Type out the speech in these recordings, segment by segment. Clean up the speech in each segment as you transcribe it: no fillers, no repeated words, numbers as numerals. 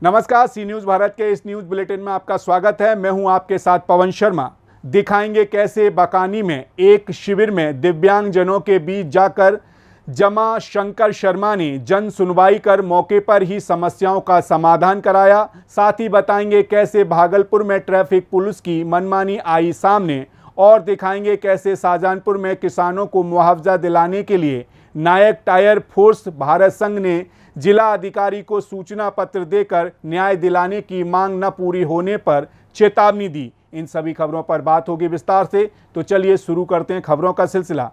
नमस्कार, सी न्यूज़ भारत के इस न्यूज़ बुलेटिन में आपका स्वागत है। मैं हूं आपके साथ पवन शर्मा। दिखाएंगे कैसे बकानी में एक शिविर में दिव्यांगजनों के बीच जाकर जमा शंकर शर्मा ने जन सुनवाई कर मौके पर ही समस्याओं का समाधान कराया। साथ ही बताएंगे कैसे भागलपुर में ट्रैफिक पुलिस की मनमानी आई सामने और दिखाएंगे कैसे शाहजहांपुर में किसानों को मुआवजा दिलाने के लिए नायक टायर फोर्स भारत संघ ने जिला अधिकारी को सूचना पत्र देकर न्याय दिलाने की मांग न पूरी होने पर चेतावनी दी। इन सभी खबरों पर बात होगी विस्तार से, तो चलिए शुरू करते हैं खबरों का सिलसिला।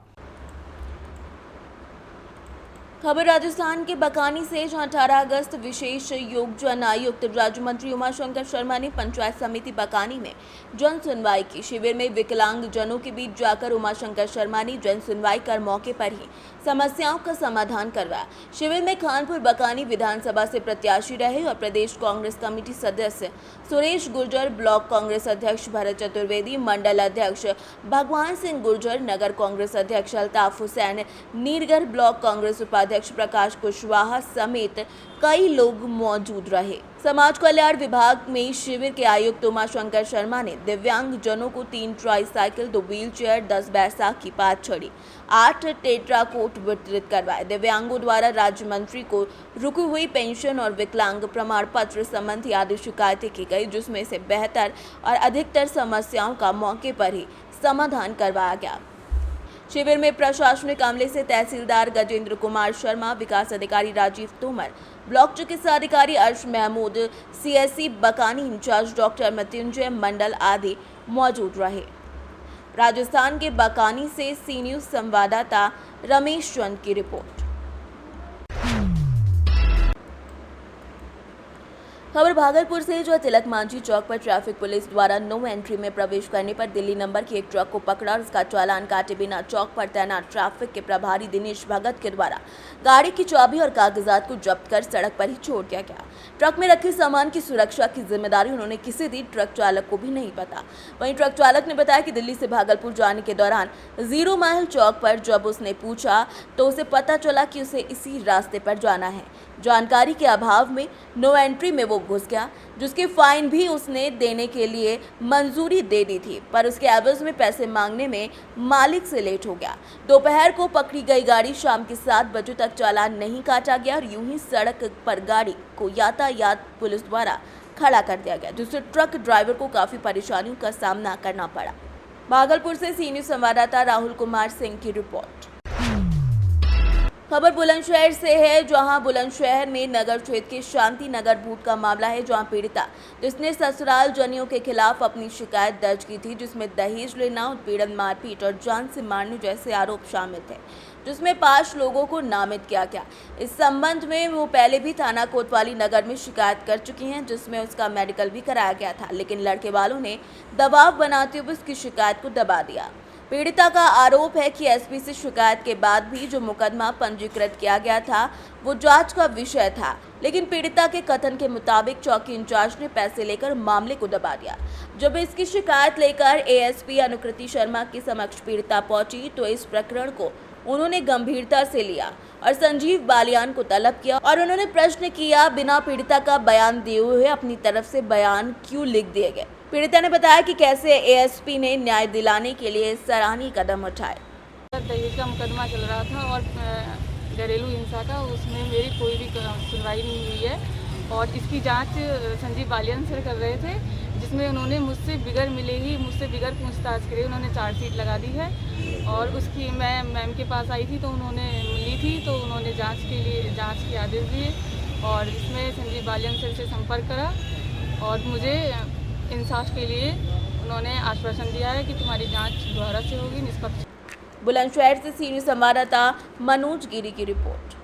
खबर राजस्थान के बकानी से, जहां 18 अगस्त विशेष योगजन आयुक्त राज्य मंत्री उमाशंकर शर्मा ने पंचायत समिति बकानी में जन सुनवाई की। शिविर में विकलांग जनों के बीच जाकर उमाशंकर शर्मा ने जन सुनवाई कर मौके पर ही समस्याओं का समाधान करवाया। शिविर में खानपुर बकानी विधानसभा से प्रत्याशी रहे और प्रदेश कांग्रेस कमेटी सदस्य सुरेश गुर्जर, ब्लॉक कांग्रेस अध्यक्ष भरत चतुर्वेदी, मंडल अध्यक्ष भगवान सिंह गुर्जर, नगर कांग्रेस अध्यक्ष अल्ताफ हुसैन, नीरगर ब्लॉक कांग्रेस उपाध्यक्ष प्रकाश कुशवाहा समेत कई लोग मौजूद रहे। समाज कल्याण विभाग में शिविर के आयुक्त उमाशंकर शर्मा ने दिव्यांग जनों को 3 ट्राईसाइकिल, 2 व्हीलचेयर, 10 बैसाखी, 5 छड़ी, 8 टेट्राकोट वितरित करवाए। दिव्यांगों द्वारा राज्य मंत्री को रुकी हुई पेंशन और विकलांग प्रमाण पत्र संबंधी आदि शिकायतें की गई, जिसमें से बेहतर और अधिकतर समस्याओं का मौके पर ही समाधान करवाया गया। शिविर में प्रशासनिक अमले से तहसीलदार गजेंद्र कुमार शर्मा, विकास अधिकारी राजीव तोमर, ब्लॉक चिकित्सा अधिकारी Arsh Mahmood, CSC Bakani incharge doctor Mrityunjay Mandal आदि मौजूद रहे। राजस्थान के बकानी से सी न्यूज़ संवाददाता रमेश चंद की रिपोर्ट। खबर भागलपुर से, जो तिलक मांझी चौक पर ट्रैफिक पुलिस द्वारा नो एंट्री में प्रवेश करने पर दिल्ली नंबर की एक ट्रक को पकड़ा और उसका चालान काटे बिना चौक पर तैनात ट्रैफिक के प्रभारी दिनेश भगत के द्वारा गाड़ी की चाबी और कागजात को जब्त कर सड़क पर ही छोड़ दिया गया। ट्रक में रखे सामान की सुरक्षा की जिम्मेदारी उन्होंने किसी भी ट्रक चालक को भी नहीं पता। वहीं ट्रक चालक ने बताया कि दिल्ली से भागलपुर जाने के दौरान 0 माइल चौक पर जब उसने पूछा तो उसे पता चला कि उसे इसी रास्ते पर जाना है। जानकारी के अभाव में नो एंट्री में वो घुस गया, जिसकी फाइन भी उसने देने के लिए मंजूरी दे दी थी, पर उसके एवज में पैसे मांगने में मालिक से लेट हो गया। दोपहर को पकड़ी गई गाड़ी शाम के 7 बजे तक चालान नहीं काटा गया और यूं ही सड़क पर गाड़ी को यातायात पुलिस द्वारा खड़ा कर दिया गया, जिससे ट्रक ड्राइवर को काफी परेशानियों का सामना करना पड़ा। भागलपुर से सी न्यूज़ संवाददाता राहुल कुमार सिंह की रिपोर्ट। खबर बुलंदशहर से है, जहां बुलंदशहर में नगर क्षेत्र के शांति नगर बूथ का मामला है, जहां पीड़िता जिसने ससुराल जनियों के खिलाफ अपनी शिकायत दर्ज की थी, जिसमें दहेज लेना, उत्पीड़न, मारपीट और जान से मारने जैसे आरोप शामिल थे, जिसमें 5 लोगों को नामित किया गया। इस संबंध में वो पहले भी थाना कोतवाली नगर में शिकायत कर चुकी हैं, जिसमें उसका मेडिकल भी कराया गया था, लेकिन लड़के वालों ने दबाव बनाते हुए उसकी शिकायत को दबा दिया। पीड़िता का आरोप है कि एसपी से शिकायत के बाद भी जो मुकदमा पंजीकृत किया गया था वो जांच का विषय था, लेकिन पीड़िता के कथन के मुताबिक चौकी इंचार्ज ने पैसे लेकर मामले को दबा दिया। जब इसकी शिकायत लेकर एएसपी अनुकृति शर्मा के समक्ष पीड़िता पहुंची तो इस प्रकरण को उन्होंने गंभीरता से लिया और संजीव बालियान को तलब किया और उन्होंने प्रश्न किया, बिना पीड़िता का बयान दिए हुए अपनी तरफ से बयान क्यों लिख दिए गए। पीड़िता ने बताया कि कैसे एएसपी ने न्याय दिलाने के लिए सराहनीय कदम उठाए। दहेज का मुकदमा चल रहा था और घरेलू हिंसा का, उसमें मेरी कोई भी सुनवाई नहीं हुई है और इसकी जांच संजीव बालियान सर कर रहे थे, जिसमें उन्होंने मुझसे बिगर मिले ही मुझसे बिगर पूछताछ करे उन्होंने चार्जशीट लगा दी है और उसकी मैं मैम के पास आई थी तो उन्होंने ली थी, तो उन्होंने जांच के आदेश दिए और इसमें संजीव बालियान सर से संपर्क करा और मुझे इंसाफ के लिए उन्होंने आश्वासन दिया है कि तुम्हारी जांच दोबारा से होगी, निष्पक्ष। बुलंदशहर से सी न्यूज़ संवाददाता मनोज गिरी की रिपोर्ट।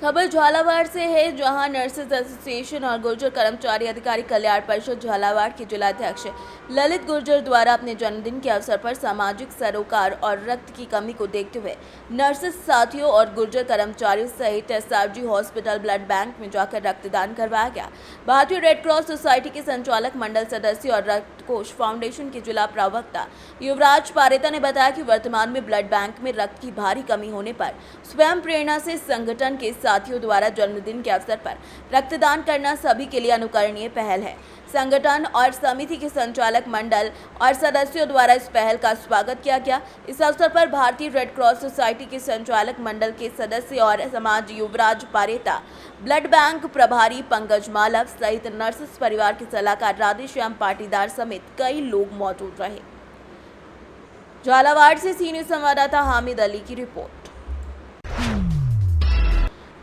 खबर झालावाड़ से है, जहां नर्सेज एसोसिएशन और गुर्जर कर्मचारी अधिकारी कल्याण परिषद झालावाड़ के जिलाध्यक्ष ललित गुर्जर द्वारा अपने जन्मदिन के अवसर पर सामाजिक सरोकार और रक्त की कमी को देखते हुए नर्सेज साथियों और गुर्जर कर्मचारियों सहित एसआरजी हॉस्पिटल ब्लड बैंक में जाकर रक्तदान करवाया गया। भारतीय रेड क्रॉस सोसाइटी के संचालक मंडल सदस्य और रक्त कोष फाउंडेशन के जिला प्रवक्ता युवराज पारेता ने बताया कि वर्तमान में ब्लड बैंक में रक्त की भारी कमी होने पर स्वयं प्रेरणा से संगठन के साथ साथियों द्वारा जन्मदिन के अवसर पर रक्तदान करना सभी के लिए अनुकरणीय पहल है। संगठन और समिति के संचालक मंडल और सदस्यों द्वारा इस पहल का स्वागत किया गया। इस अवसर पर भारतीय रेड क्रॉस सोसाइटी के संचालक मंडल के सदस्य और समाज युवराज पारेता, ब्लड बैंक प्रभारी पंकज मालव सहित नर्सेस परिवार के सलाहकार राधेश्याम पाटीदार समेत कई लोग मौजूद रहे। झालावाड़ से सीनियर संवाददाता हामिद अली की रिपोर्ट।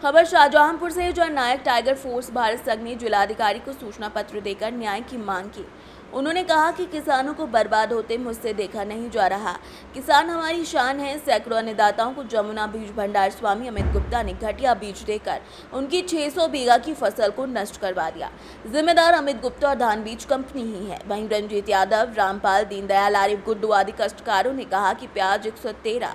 खबर शाहजहांपुर से है, जहां नायक टाइगर फोर्स भारत संघ ने जिलाधिकारी को सूचना पत्र देकर न्याय की मांग की। उन्होंने कहा कि किसानों को बर्बाद होते मुझसे देखा नहीं जा रहा। किसान हमारी शान है। सैकड़ों अन्नदाताओं को जमुना बीज भंडार स्वामी अमित गुप्ता ने घटिया बीज देकर उनकी 600 बीघा की फसल को नष्ट करवा दिया। जिम्मेदार अमित गुप्ता और धान बीज कंपनी ही है। वहीं रंजीत यादव, रामपाल, दीनदयाल, आरिफ गुड्डू आदि कष्टकारों ने कहा कि प्याज 113,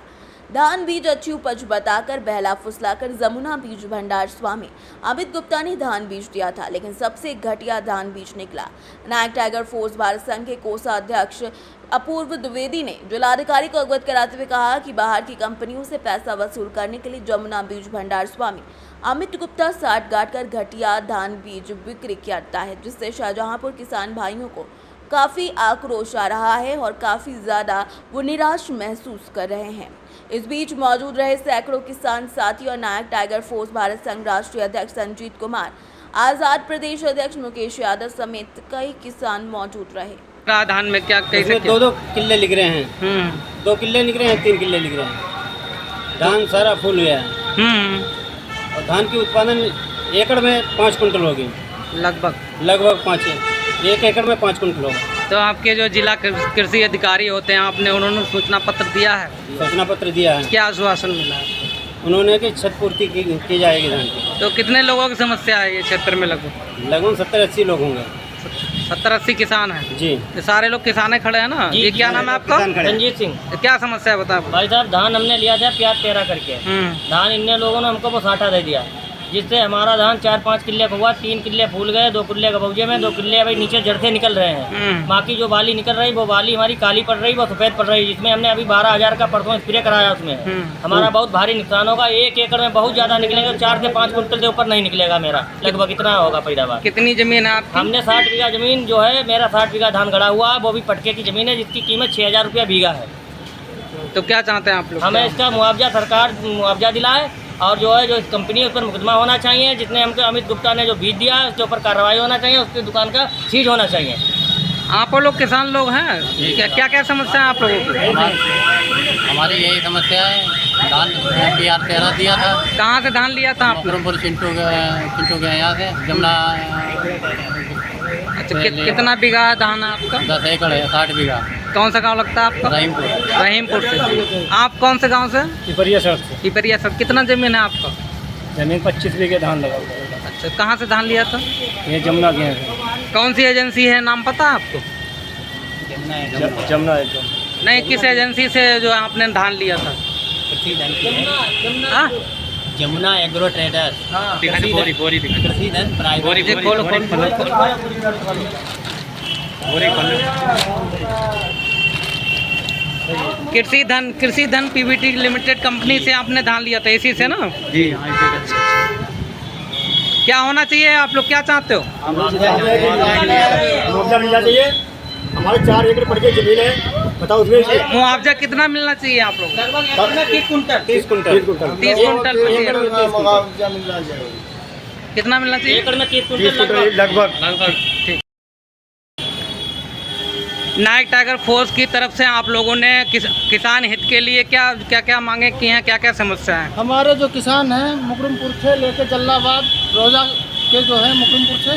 धान बीज अच्छी उपज बताकर बहला फुसलाकर जमुना बीज भंडार स्वामी अमित गुप्ता ने धान बीज दिया था, लेकिन सबसे घटिया धान बीज निकला। नायक टाइगर फोर्स भारत संघ के कोषाध्यक्ष अपूर्व द्विवेदी ने जिलाधिकारी को अवगत कराते हुए कहा कि बाहर की कंपनियों से पैसा वसूल करने के लिए जमुना बीज भंडार स्वामी अमित गुप्ता साठ गांठ कर घटिया धान बीज बिक्री करता है, जिससे शाहजहांपुर किसान भाइयों को काफ़ी आक्रोश आ रहा है और काफ़ी ज़्यादा वो निराश महसूस कर रहे हैं। इस बीच मौजूद रहे सैकड़ों किसान साथी और नायक टाइगर फोर्स भारत संघ राष्ट्रीय अध्यक्ष संजीत कुमार, आज़ाद प्रदेश अध्यक्ष मुकेश यादव समेत कई किसान मौजूद रहे। धान में क्या कैसे दो किले लिख रहे हैं, 2 किले लिख रहे हैं, 3 किले लिख रहे हैं। धान सारा फूल गया है और धान की उत्पादन एकड़ में 5 कुंटल होगी, लगभग 1 एकड़ में 5 कुंटल होगा। तो आपके जो जिला कृषि अधिकारी होते हैं, आपने उन्होंने सूचना पत्र दिया है? सूचना पत्र दिया है। क्या आश्वासन मिला है? उन्होंने कि क्षतिपूर्ति की जाएगी धान की। तो कितने लोगों की समस्या है ये क्षेत्र में? लगभग 70-80 लोग होंगे। 70-80 किसान हैं जी। तो सारे लोग किसान खड़े हैं ना? ये क्या नाम है आपका? रंजीत सिंह। तो क्या समस्या है बताओ भाई साहब, धान हमने लिया था प्याज 13 करके। धान इन लोगों ने हमको वो 60 दे दिया, जिससे हमारा धान 4-5 किले का हुआ, 3 किले फूल गए, 2 किले कबौजे में, 2 किले अभी नीचे जड़ते निकल रहे हैं। बाकी जो बाली निकल रही वो बाली हमारी काली पड़ रही, वो सफ़ेद पड़ रही, जिसमें हमने अभी 12,000 का परसों स्प्रे कराया। उसमें हमारा बहुत भारी नुकसान होगा। 1 एकड़ में बहुत ज़्यादा निकलेगा, 4 से 5 कुंटल से ऊपर नहीं निकलेगा मेरा, लगभग इतना होगा पैदावार। कितनी जमीन है आपकी? हमने 60 बीघा जमीन जो है, मेरा 60 बीघा धान गड़ा हुआ है, वो भी पटके की ज़मीन है, जिसकी कीमत 6,000 रुपया बीघा है। तो क्या चाहते हैं आप लोग? हमें इसका मुआवजा, सरकार मुआवजा दिलाए, और जो है जो कंपनी उस पर मुकदमा होना चाहिए। जितने हमको अमित गुप्ता ने जो बीज दिया है उसके ऊपर कार्रवाई होना चाहिए, उसकी दुकान का सीज होना चाहिए। आप लोग किसान लोग हैं, क्या क्या समस्या है आप लोगों की? हमारी यही समस्या है। धान PR 13 दिया था। कहाँ से धान लिया था आप लोग? मुकरमपुर चिंटू के यहाँ से जमुना। अच्छा, कितना बीघा है धान आपका? 10 एकड़ है, 60 बीघा। कौन सा गांव लगता है आपका? रहीमपुर से। आप कौन से गांव से? पिपरिया सड़क से। पिपरिया सर। कितना जमीन है आपका? जमीन 25 बीघे धान लगा हुआ है। अच्छा, कहाँ से धान लिया था? ये जमुना के हैं। कौन सी एजेंसी है, नाम पता है आपको? जमुना नहीं, किस एजेंसी से जो आपने धान लिया था? Jamuna agro traders. कृषि धन PVT लिमिटेड कंपनी से आपने धान लिया था, इसी से ना? जी। क्या होना चाहिए, आप लोग क्या चाहते हो? मुआवजा मिलना चाहिए। हमारे 4 एकड़ पड़ के जमीन है, बताओ उसमें मुआवजा कितना मिलना चाहिए आप लोग? 30 कुंटल। 30 कुंटल कितना मिलना चाहिए? एकड़ में 30 कुंटल लगभग। ठीक। नायक टाइगर फोर्स की तरफ से आप लोगों ने किसान हित के लिए क्या क्या मांगे की हैं, क्या क्या समस्या है? हमारे जो किसान हैं मुकरमपुर से लेकर जल्लाबाद, रोजा के जो है मुकरमपुर से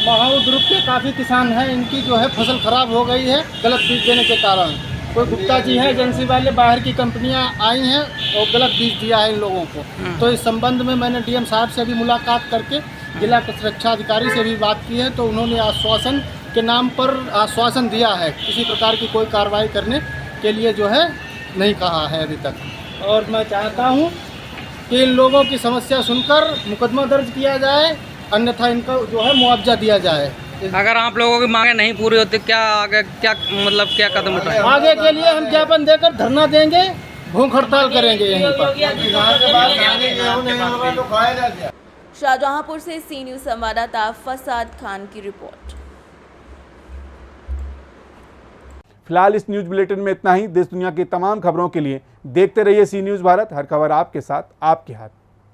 महाऊ ग्रुप के काफ़ी किसान हैं। इनकी जो है फसल खराब हो गई है गलत बीज देने के कारण। कोई गुप्ता जी हैं एजेंसी वाले, बाहर की कंपनियां आई हैं और गलत बीज दिया है इन लोगों को। तो इस संबंध में मैंने DM साहब से भी मुलाकात करके जिला सुरक्षा अधिकारी से भी बात की है, तो उन्होंने आश्वासन के नाम पर आश्वासन दिया है, किसी प्रकार की कोई कार्रवाई करने के लिए जो है नहीं कहा है अभी तक। और मैं चाहता हूं कि इन लोगों की समस्या सुनकर मुकदमा दर्ज किया जाए, अन्यथा इनका जो है मुआवजा दिया जाए। अगर आप लोगों की मांगे नहीं पूरी होती, क्या आगे क्या कदम उठाएं? आगे के लिए हम ज्ञापन देकर धरना देंगे, भूख हड़ताल करेंगे यहीं पर। शाहजहांपुर से सी न्यूज संवाददाता फसाद खान की रिपोर्ट। फिलहाल इस न्यूज बुलेटिन में इतना ही। देश दुनिया की तमाम खबरों के लिए देखते रहिए सी न्यूज भारत। हर खबर आपके साथ, आपके हाथ।